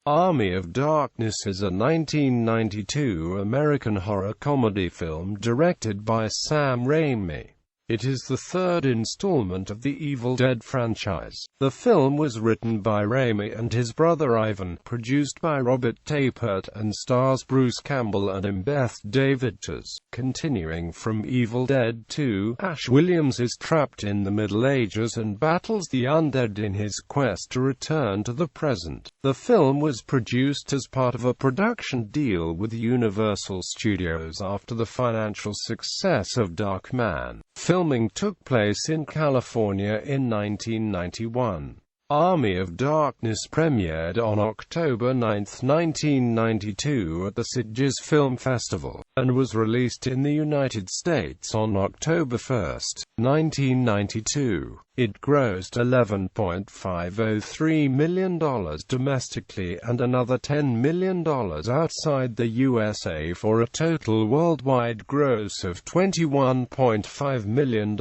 Army of Darkness is a 1992 American horror comedy film directed by Sam Raimi. It is the third installment of the Evil Dead franchise. The film was written by Raimi and his brother Ivan, produced by Robert Tapert, and stars Bruce Campbell and Embeth. Davidtz.Continuing from Evil Dead 2, Ash Williams is trapped in the Middle Ages and battles the undead in his quest to return to the present. The film was produced as part of a production deal with Universal Studios after the financial success of Darkman. Filming took place in California in 1991. Army of Darkness premiered on October 9, 1992 at the Sitges Film Festival, and was released in the United States on October 1, 1992. It grossed $11.503 million domestically and another $10 million outside the USA for a total worldwide gross of $21.5 million.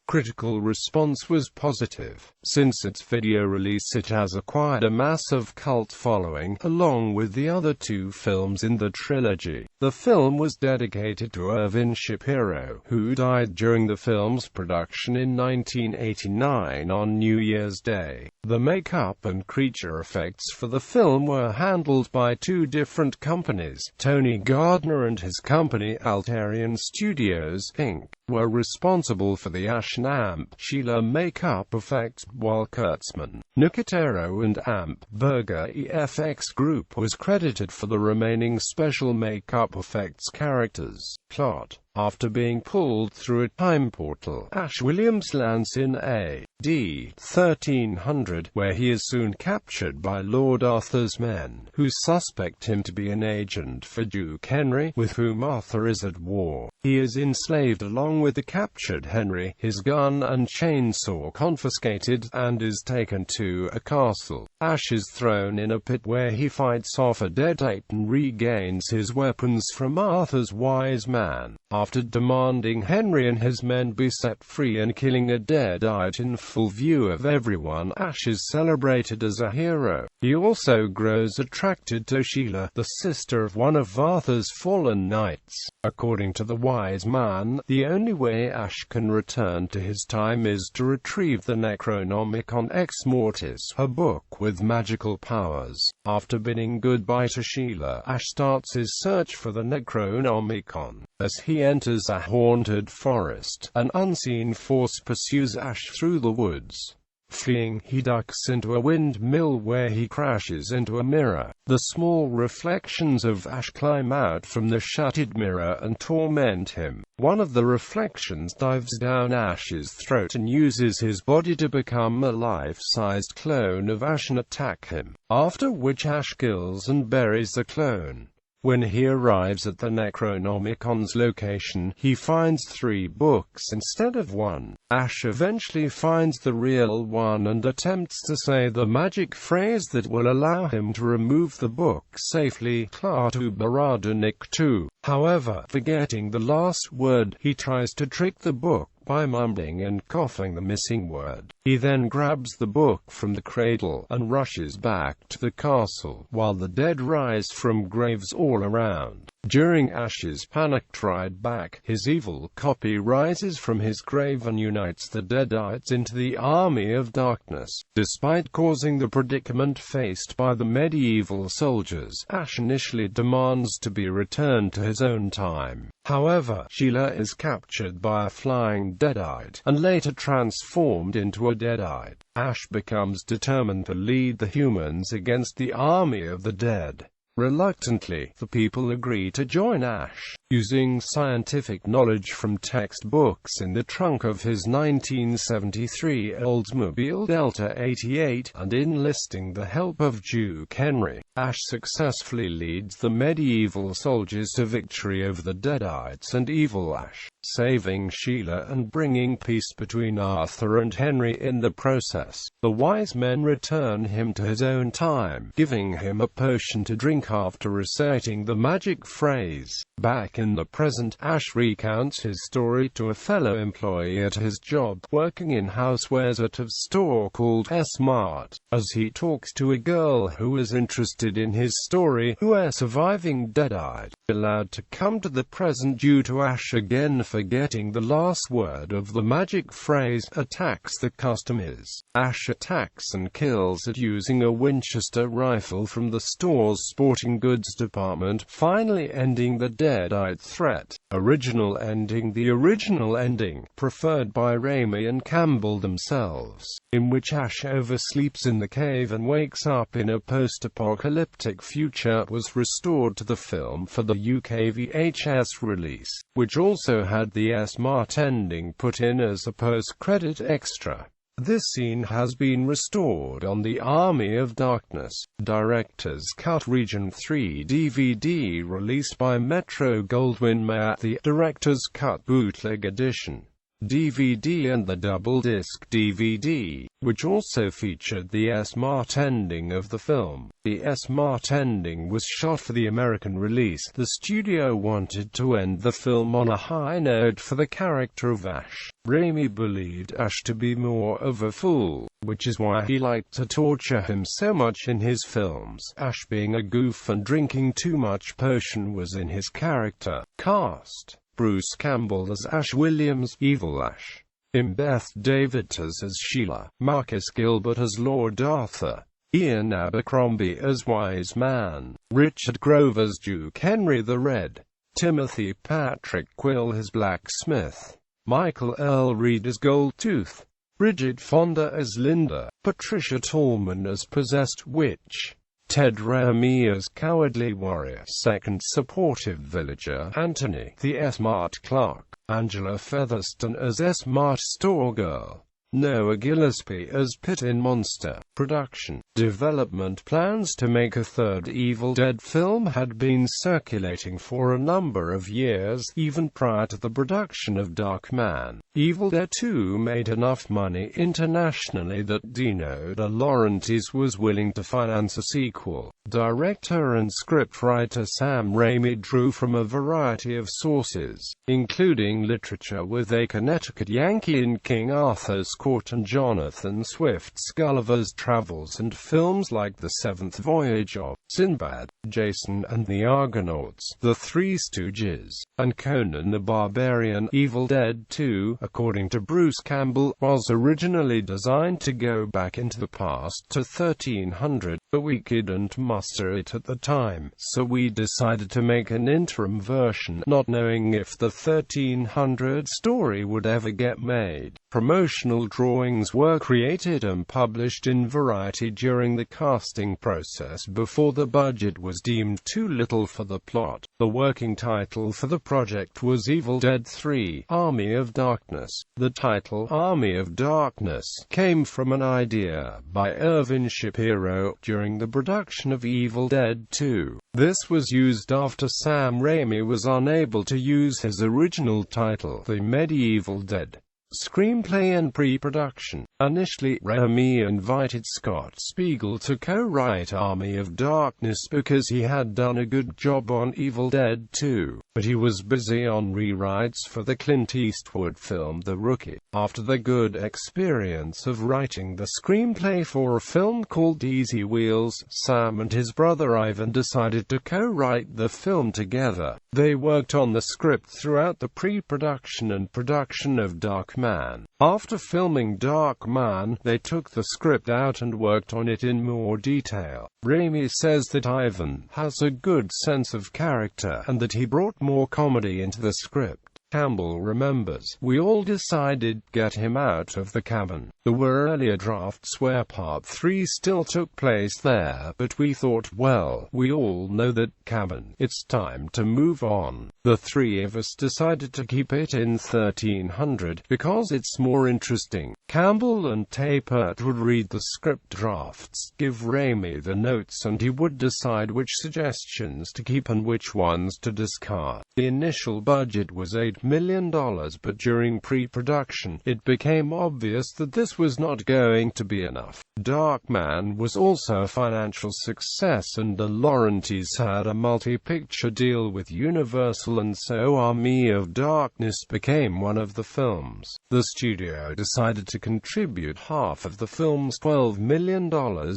Critical response was positive. Since its video release, it has acquired a massive cult following, along with the other two films in the trilogy. The film was dedicated to Irvin Shapiro, who died during the film's production in 1989 on New Year's Day. The makeup and creature effects for the film were handled by two different companies. Tony Gardner and his company Alterian Studios, Inc., were responsible for the Ash and Amp Sheila makeup effects, while Kurtzman, Nicotero and Amp Berger EFX Group was credited for the remaining special makeup effects characters. Plot: after being pulled through a time portal, Ash Williams lands in A.D. 1300, where he is soon captured by Lord Arthur's men, who suspect him to be an agent for Duke Henry, with whom Arthur is at war. He is enslaved along with the captured Henry, his gun and chainsaw confiscated, and is taken to a castle. Ash is thrown in a pit where he fights off a deadite and regains his weapons from Arthur's wise man. After demanding Henry and his men be set free and killing a deadite in full view of everyone, Ash is celebrated as a hero. He also grows attracted to Sheila, the sister of one of Arthur's fallen knights. According to the wise man, the only way Ash can return to his time is to retrieve the Necronomicon Ex Mortis, a book with magical powers. After bidding goodbye to Sheila, Ash starts his search for the Necronomicon. As he enters a haunted forest, an unseen force pursues Ash through the woods. Fleeing, he ducks into a windmill where he crashes into a mirror. The small reflections of Ash climb out from the shattered mirror and torment him. One of the reflections dives down Ash's throat and uses his body to become a life-sized clone of Ash and attack him, after which Ash kills and buries the clone. When he arrives at the Necronomicon's location, he finds 3 books instead of 1. Ash eventually finds the real one and attempts to say the magic phrase that will allow him to remove the book safely, Klaatu Barada Niktu. However, forgetting the last word, he tries to trick the book by mumbling and coughing the missing word. He then grabs the book from the cradle and rushes back to the castle, while the dead rise from graves all around. During Ash's panicked ride back, his evil copy rises from his grave and unites the Deadites into the Army of Darkness. Despite causing the predicament faced by the medieval soldiers, Ash initially demands to be returned to his own time. However, Sheila is captured by a flying deadite, and later transformed into a deadite. Ash becomes determined to lead the humans against the army of the dead. Reluctantly, the people agree to join Ash. Using scientific knowledge from textbooks in the trunk of his 1973 Oldsmobile Delta 88, and enlisting the help of Duke Henry, Ash successfully leads the medieval soldiers to victory over the Deadites and Evil Ash, saving Sheila and bringing peace between Arthur and Henry in the process. The wise men return him to his own time, giving him a potion to drink week after reciting the magic phrase. Back in the present, Ash recounts his story to a fellow employee at his job, working in housewares at a store called S-Mart. As he talks to a girl who is interested in his story, who is surviving dead-eyed, allowed to come to the present due to Ash again forgetting the last word of the magic phrase, attacks the customers. Ash attacks and kills it using a Winchester rifle from the store's sporting goods department, finally ending the dead-eyed threat. Original ending. The original ending, preferred by Raimi and Campbell themselves, in which Ash oversleeps in the cave and wakes up in a post-apocalyptic future, was restored to the film for the UK VHS release, which also had the S-Mart ending put in as a post-credit extra. This scene has been restored on the Army of Darkness Director's Cut Region 3 DVD released by Metro-Goldwyn-Mayer, the Director's Cut Bootleg Edition DVD, and the double-disc DVD, which also featured the S-Mart ending of the film. The S-Mart ending was shot for the American release. The studio wanted to end the film on a high note for the character of Ash. Raimi believed Ash to be more of a fool, which is why he liked to torture him so much in his films. Ash being a goof and drinking too much potion was in his character. Cast: Bruce Campbell as Ash Williams, Evil Ash; Embeth Davidtz as Sheila; Marcus Gilbert as Lord Arthur; Ian Abercrombie as Wise Man; Richard Grove as Duke Henry the Red; Timothy Patrick Quill as Blacksmith; Michael L. Reed as Goldtooth; Bridget Fonda as Linda; Patricia Tallman as Possessed Witch; Ted Raimi as Cowardly Warrior, second supportive villager Anthony, the S-Mart clerk; Angela Featherston as S-Mart store girl; Noah Gillespie as Pit-in Monster. Production. Development plans to make a third Evil Dead film had been circulating for a number of years, even prior to the production of Dark Man. Evil Dead 2 made enough money internationally that Dino De Laurentiis was willing to finance a sequel. Director and scriptwriter Sam Raimi drew from a variety of sources, including literature with a Connecticut Yankee in King Arthur's Court and Jonathan Swift's Gulliver's Travels, and films like The Seventh Voyage of Sinbad, Jason and the Argonauts, The Three Stooges, and Conan the Barbarian. Evil Dead 2, according to Bruce Campbell, was originally designed to go back into the past to 1300, but we couldn't muster it at the time, so we decided to make an interim version, not knowing if the 1300 story would ever get made. Promotional drawings were created and published in Variety during the casting process before the budget was deemed too little for the plot. The working title for the project was Evil Dead 3: Army of Darkness. The title, Army of Darkness, came from an idea by Irvin Shapiro during the production of Evil Dead 2. This was used after Sam Raimi was unable to use his original title, The Medieval Dead. Screenplay and pre-production. Initially, Raimi invited Scott Spiegel to co-write Army of Darkness because he had done a good job on Evil Dead 2, but he was busy on rewrites for the Clint Eastwood film The Rookie. After the good experience of writing the screenplay for a film called Easy Wheels, Sam and his brother Ivan decided to co-write the film together. They worked on the script throughout the pre-production and production of Dark Man. After filming Dark Man, they took the script out and worked on it in more detail. Raimi says that Ivan has a good sense of character and that he brought more comedy into the script. Campbell remembers, "We all decided get him out of the cabin. There were earlier drafts where Part 3 still took place there, but we thought, well, we all know that cabin. It's time to move on." The three of us decided to keep it in 1300 because it's more interesting. Campbell and Tapert would read the script drafts, give Raimi the notes, and he would decide which suggestions to keep and which ones to discard. The initial budget was $8 million, but during pre-production, it became obvious that this was not going to be enough. Darkman was also a financial success, and the Laurentiis had a multi-picture deal with Universal, and so Army of Darkness became one of the films. The studio decided to contribute half of the film's $12 million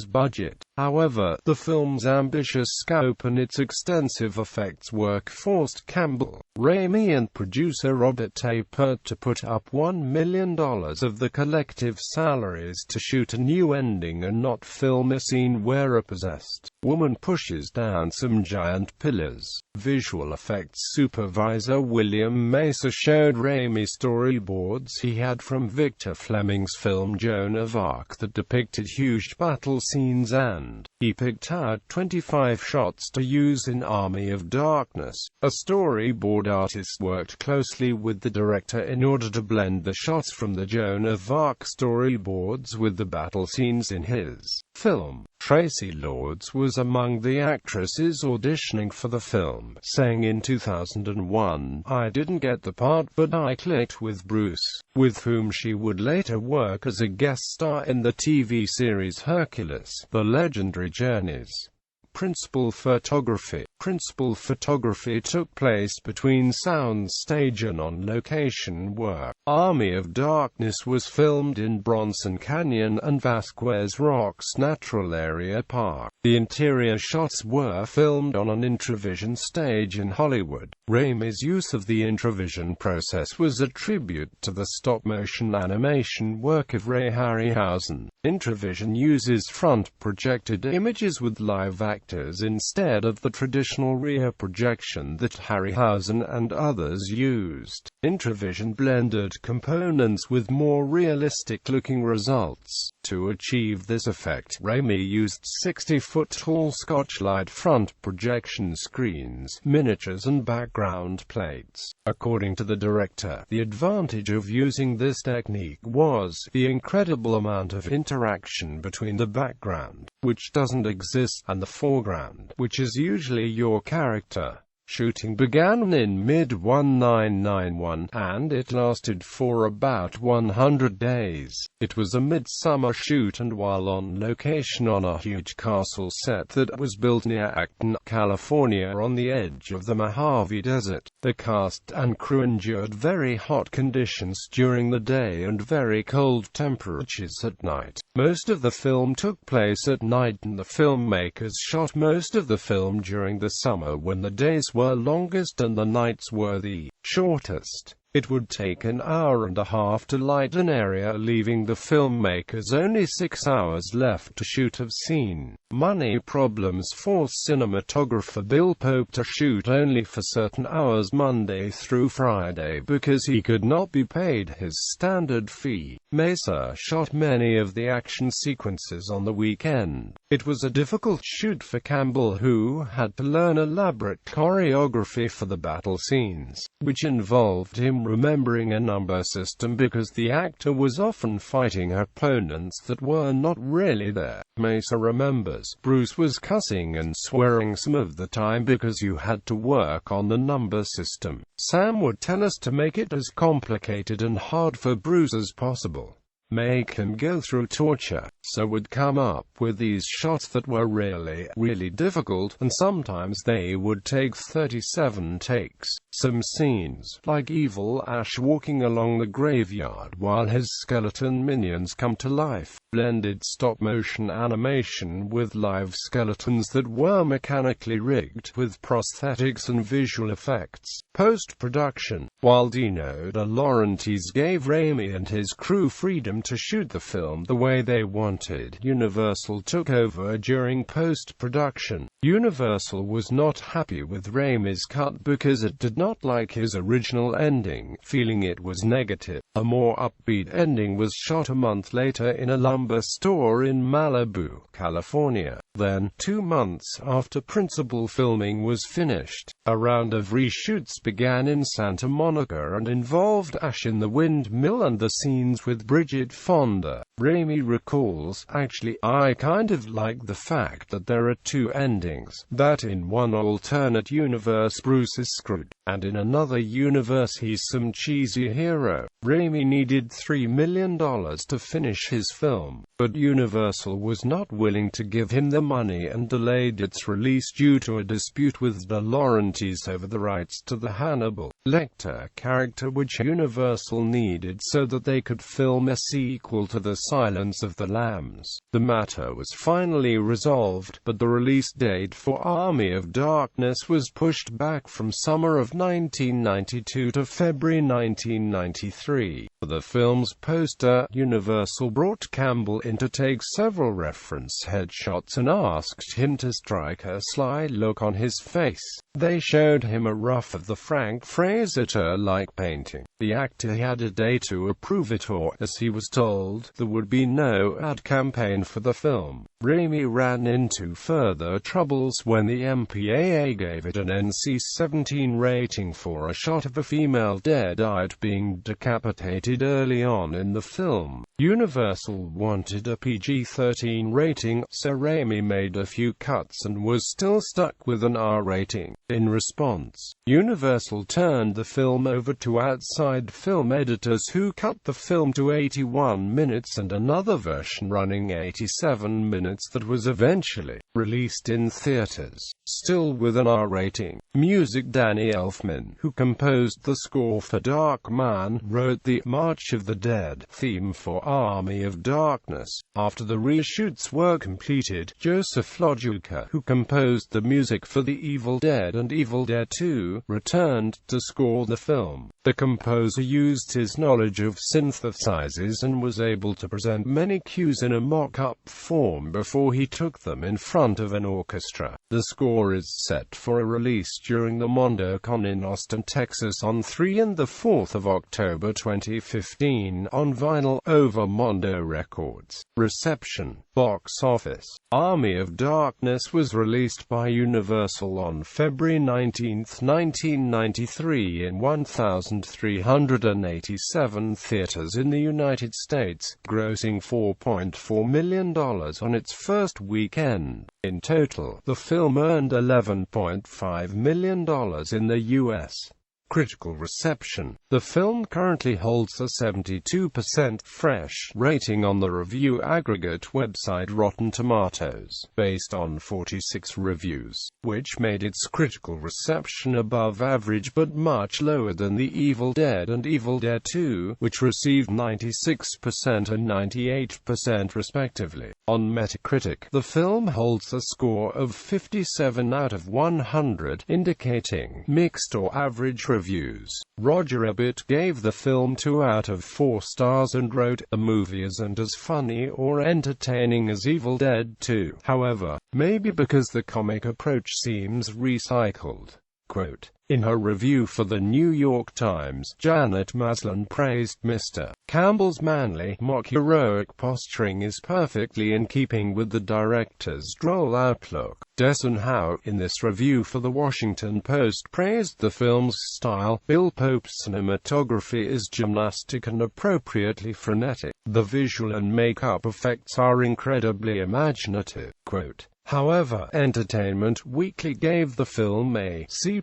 budget. However, the film's ambitious scope and its extensive effects work forced Campbell, Raimi and producer Robert Tapert to put up $1 million of the collective salaries to shoot a new ending and not film a scene where a possessed woman pushes down some giant pillars. Visual effects supervisor William Mesa showed Raimi storyboards he had from Victor Fleming's film Joan of Arc that depicted huge battle scenes, and he picked out 25 shots to use in Army of Darkness. A storyboard artist worked closely with the director in order to blend the shots from the Joan of Arc storyboards with the battle scenes in his film. Tracy Lords was among the actresses auditioning for the film, saying in 2001, "I didn't get the part, but I clicked with Bruce, with whom she would later work as a guest star in the TV series Hercules: The Legendary Journeys." Principal photography took place between soundstage and on-location work. Army of Darkness was filmed in Bronson Canyon and Vasquez Rocks Natural Area Park. The interior shots were filmed on an Intravision stage in Hollywood. Raimi's use of the Intravision process was a tribute to the stop-motion animation work of Ray Harryhausen. Intravision uses front-projected images with live actors instead of the traditional rear projection that Harryhausen and others used. Intravision blended components with more realistic-looking results. To achieve this effect, Raimi used 60-foot-tall Scotchlite front projection screens, miniatures and background plates. According to the director, the advantage of using this technique was the incredible amount of interaction between the background, which doesn't exist, and the foreground, which is usually your character. Shooting began in mid-1991, and it lasted for about 100 days. It was a midsummer shoot, and while on location on a huge castle set that was built near Acton, California on the edge of the Mojave Desert, the cast and crew endured very hot conditions during the day and very cold temperatures at night. Most of the film took place at night, and the filmmakers shot most of the film during the summer when the days were longest and the nights were the shortest. It would take an hour and a half to light an area, leaving the filmmakers only 6 hours left to shoot a scene. Money problems forced cinematographer Bill Pope to shoot only for certain hours Monday through Friday because he could not be paid his standard fee. Mesa shot many of the action sequences on the weekend. It was a difficult shoot for Campbell, who had to learn elaborate choreography for the battle scenes, which involved him remembering a number system because the actor was often fighting opponents that were not really there. Mesa remembers, "Bruce was cussing and swearing some of the time because you had to work on the number system. Sam would tell us to make it as complicated and hard for Bruce as possible. Make him go through torture, so would come up with these shots that were really difficult, and sometimes they would take 37 takes. Some scenes, like Evil Ash walking along the graveyard while his skeleton minions come to life, blended stop-motion animation with live skeletons that were mechanically rigged with prosthetics and visual effects. Post-production. While Dino De Laurentiis gave Raimi and his crew freedom to shoot the film the way they wanted, Universal took over during post-production. Universal was not happy with Raimi's cut because it did not like his original ending, feeling it was negative. A more upbeat ending was shot a month later in a lumber store in Malibu, California. Then, 2 months after principal filming was finished, a round of reshoots began in Santa Monica and involved Ash in the windmill and the scenes with Bridget Jade Fonda. Raimi recalls, "Actually, I kind of like the fact that there are two endings, that in one alternate universe Bruce is screwed, and in another universe he's some cheesy hero." Raimi needed $3 million to finish his film, but Universal was not willing to give him the money and delayed its release due to a dispute with De Laurentiis over the rights to the Hannibal Lecter character, which Universal needed so that they could film a sequel to The Silence of the Lambs. The matter was finally resolved, but the release date for Army of Darkness was pushed back from summer of 1992 to February 1993. For the film's poster, Universal brought Campbell in to take several reference headshots and asked him to strike a sly look on his face. They showed him a rough of the Frank Fraser-like painting. The actor had a day to approve it, or, as he was told, there would be no ad campaign for the film. Raimi ran into further troubles when the MPAA gave it an NC-17 rating for a shot of a female deadite being decapitated early on in the film. Universal wanted a PG-13 rating, so Raimi made a few cuts and was still stuck with an R rating. In response, Universal turned the film over to outside film editors who cut the film to 81 minutes and another version running 87 minutes that was eventually released in theaters, still with an R rating. Music: Danny Elfman, who composed the score for Darkman, wrote the March of the Dead theme for Army of Darkness. After the reshoots were completed, Joseph Loduca, who composed the music for The Evil Dead and Evil Dead 2, returned to score the film. The composer used his knowledge of synthesizers and was able to present many cues in a mock-up form before he took them in front of an orchestra. The score is set for a release during the MondoCon in Austin, Texas on 3 and 4 October 2015 on vinyl over Mondo Records. Reception. Box office. Army of Darkness was released by Universal on February 19, 1993 in 1,387 theaters in the United States, grossing $4.4 million on its first weekend. In total, the film earned $11.5 million in the U.S. Critical reception. The film currently holds a 72% fresh rating on the review aggregate website Rotten Tomatoes, based on 46 reviews, which made its critical reception above average but much lower than The Evil Dead and Evil Dead 2, which received 96% and 98% respectively. On Metacritic, the film holds a score of 57 out of 100, indicating mixed or average reviews. Roger Ebert gave the film 2 out of 4 stars and wrote, "The movie isn't as funny or entertaining as Evil Dead 2. However, maybe because the comic approach seems recycled." Quote. In her review for the New York Times, Janet Maslin praised Mr. Campbell's manly, mock-heroic posturing is perfectly in keeping with the director's droll outlook. Desson Howe, in this review for the Washington Post, praised the film's style. Bill Pope's cinematography is gymnastic and appropriately frenetic. The visual and makeup effects are incredibly imaginative. Quote. However, Entertainment Weekly gave the film a C+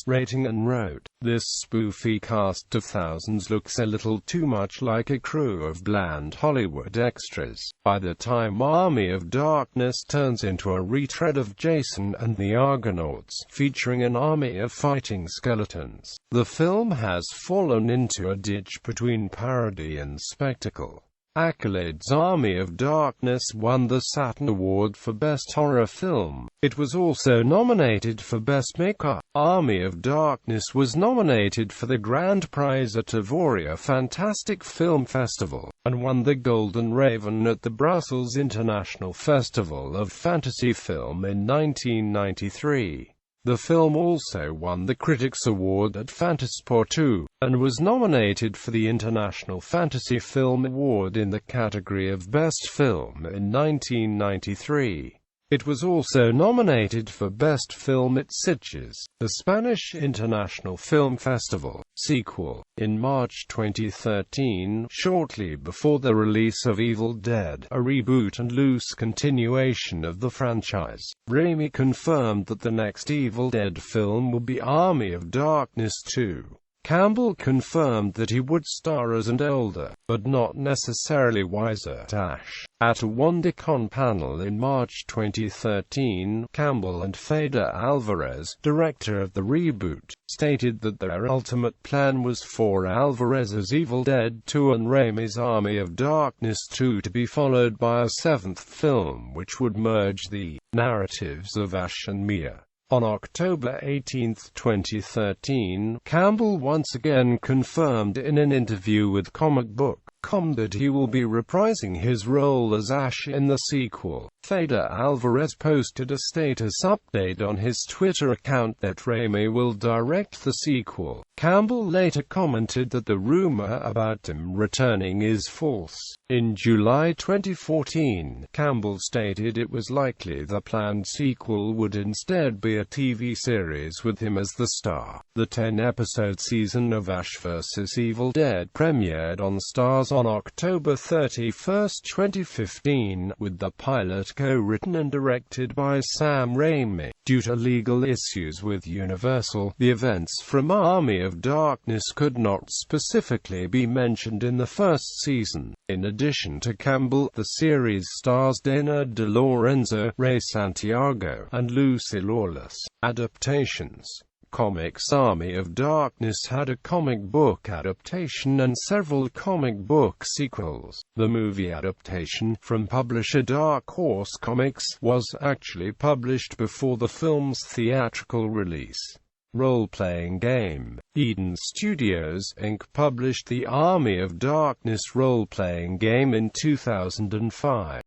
rating and wrote, "This spoofy cast of thousands looks a little too much like a crew of bland Hollywood extras." By the time Army of Darkness turns into a retread of Jason and the Argonauts, featuring an army of fighting skeletons, the film has fallen into a ditch between parody and spectacle. Accolades. Army of Darkness won the Saturn Award for Best Horror Film. It was also nominated for Best Makeup. Army of Darkness was nominated for the Grand Prize at Avoria Fantastic Film Festival, and won the Golden Raven at the Brussels International Festival of Fantasy Film in 1993. The film also won the Critics' Award at Fantasport 2, and was nominated for the International Fantasy Film Award in the category of Best Film in 1993. It was also nominated for Best Film at Sitges, the Spanish International Film Festival, sequel, in March 2013, shortly before the release of Evil Dead, a reboot and loose continuation of the franchise. Raimi confirmed that the next Evil Dead film will be Army of Darkness 2. Campbell confirmed that he would star as an older, but not necessarily wiser, Ash. At a WonderCon panel in March 2013, Campbell and Fede Alvarez, director of the reboot, stated that their ultimate plan was for Alvarez's Evil Dead 2 and Raimi's Army of Darkness 2 to be followed by a seventh film which would merge the narratives of Ash and Mia. On October 18, 2013, Campbell once again confirmed in an interview with Comic Book Com that he will be reprising his role as Ash in the sequel. Fede Alvarez posted a status update on his Twitter account that Raimi will direct the sequel. Campbell later commented that the rumor about him returning is false. In July 2014, Campbell stated it was likely the planned sequel would instead be a TV series with him as the star. The 10-episode season of Ash vs. Evil Dead premiered on Starz on October 31, 2015, with the pilot co-written and directed by Sam Raimi. Due to legal issues with Universal, the events from Army of Darkness could not specifically be mentioned in the first season. In addition to Campbell, the series stars Dana De Lorenzo, Ray Santiago, and Lucy Lawless. Adaptations. Comics. Army of Darkness had a comic book adaptation and several comic book sequels. The movie adaptation, from publisher Dark Horse Comics, was actually published before the film's theatrical release. Role-playing game. Eden Studios, Inc. published the Army of Darkness role-playing game in 2005.